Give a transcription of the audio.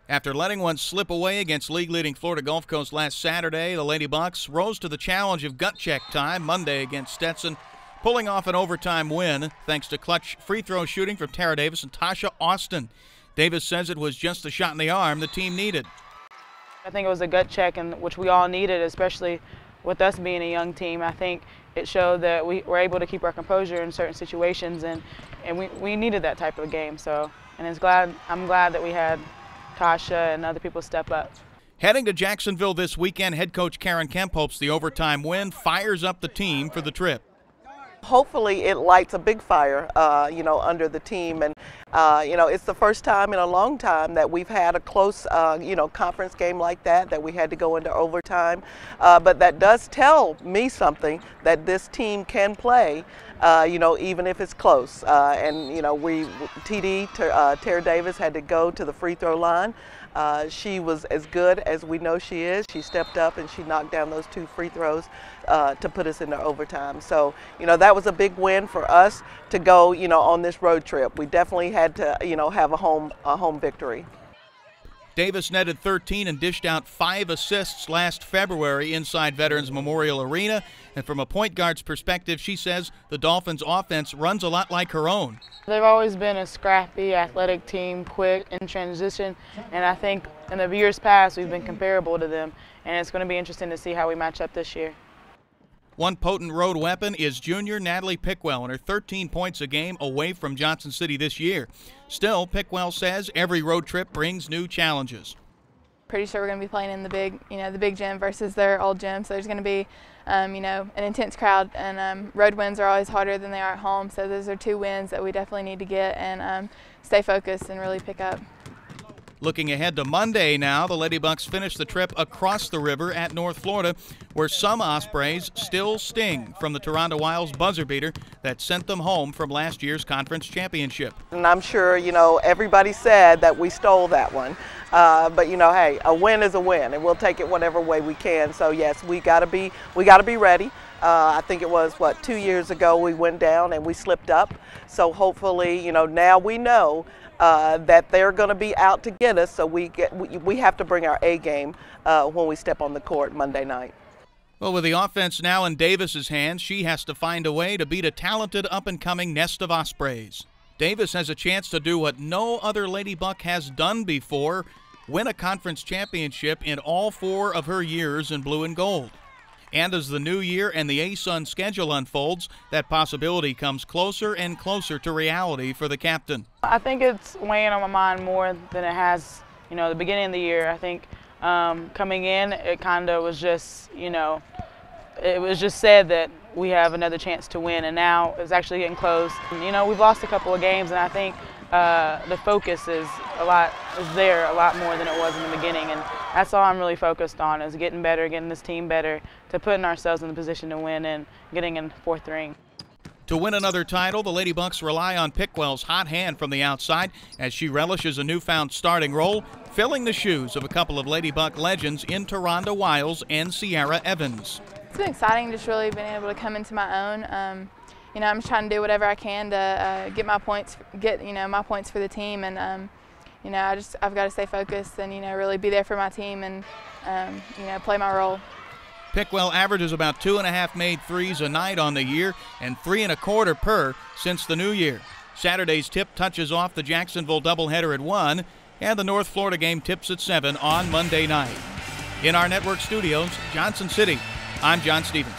After letting one slip away against league-leading Florida Gulf Coast last Saturday, the Lady Bucks rose to the challenge of gut check time Monday against Stetson, pulling off an overtime win thanks to clutch free throw shooting from Tara Davis and Tasha Austin. Davis says it was just the shot in the arm the team needed. I think it was a gut check, which we all needed, especially with us being a young team. I think it showed that we were able to keep our composure in certain situations, and we needed that type of game. So, and I'm glad that we had Tasha and other people step up. Heading to Jacksonville this weekend, head coach Karen Kemp hopes the overtime win fires up the team for the trip. Hopefully it lights a big fire, under the team. And, it's the first time in a long time that we've had a close, conference game like that we had to go into overtime. But that does tell me something, that this team can play, even if it's close. Tara Davis had to go to the free throw line. She was as good as we know she is. She stepped up and she knocked down those 2 free throws to put us into overtime. So, that was a big win for us to go, on this road trip. We definitely had to, have a home victory. Davis netted 13 and dished out 5 assists last February inside Veterans Memorial Arena. And from a point guard's perspective, she says the Dolphins' offense runs a lot like her own. They've always been a scrappy, athletic team, quick in transition, and I think in the years past we've been comparable to them, and it's going to be interesting to see how we match up this year. One potent road weapon is junior Natalie Pickwell, and her 13 points a game away from Johnson City this year. Still, Pickwell says every road trip brings new challenges. Pretty sure we're going to be playing in the big gym versus their old gym, so there's going to be, an intense crowd, and road wins are always harder than they are at home. So those are 2 wins that we definitely need to get and stay focused and really pick up. Looking ahead to Monday now, the Lady Bucks finish the trip across the river at North Florida, where some Ospreys still sting from the Toronto Wild's buzzer beater that sent them home from last year's conference championship. And I'm sure, everybody said that we stole that one. But hey, a win is a win, and we'll take it whatever way we can. So yes, we gotta be ready. I think it was 2 years ago we went down and we slipped up. So hopefully, now we know that they're going to be out to get us. So we have to bring our A game when we step on the court Monday night. Well, with the offense now in Davis's hands, she has to find a way to beat a talented up-and-coming nest of Ospreys. Davis has a chance to do what no other Lady Buck has done before, win a conference championship in all 4 of her years in blue and gold. And as the new year and the ASUN schedule unfolds, that possibility comes closer and closer to reality for the captain. I think it's weighing on my mind more than it has, the beginning of the year. I think coming in, it kind of was just, it was just said that we have another chance to win, and now it's actually getting close. We've lost a couple of games, and I think the focus is there a lot more than it was in the beginning, and that's all I'm really focused on, is getting better, getting this team better, to putting ourselves in the position to win and getting in 4th ring. To win another title, the Lady Bucks rely on Pickwell's hot hand from the outside as she relishes a newfound starting role, filling the shoes of a couple of Lady Buck legends in Toronto Wiles and Sierra Evans. It's been exciting, just really being able to come into my own. I'm just trying to do whatever I can to get my points for the team, and I've got to stay focused and really be there for my team and play my role. Pickwell averages about 2.5 made threes a night on the year and 3.25 per since the new year. Saturday's tip touches off the Jacksonville doubleheader at 1, and the North Florida game tips at 7 on Monday night. In our network studios, Johnson City, I'm John Stevens.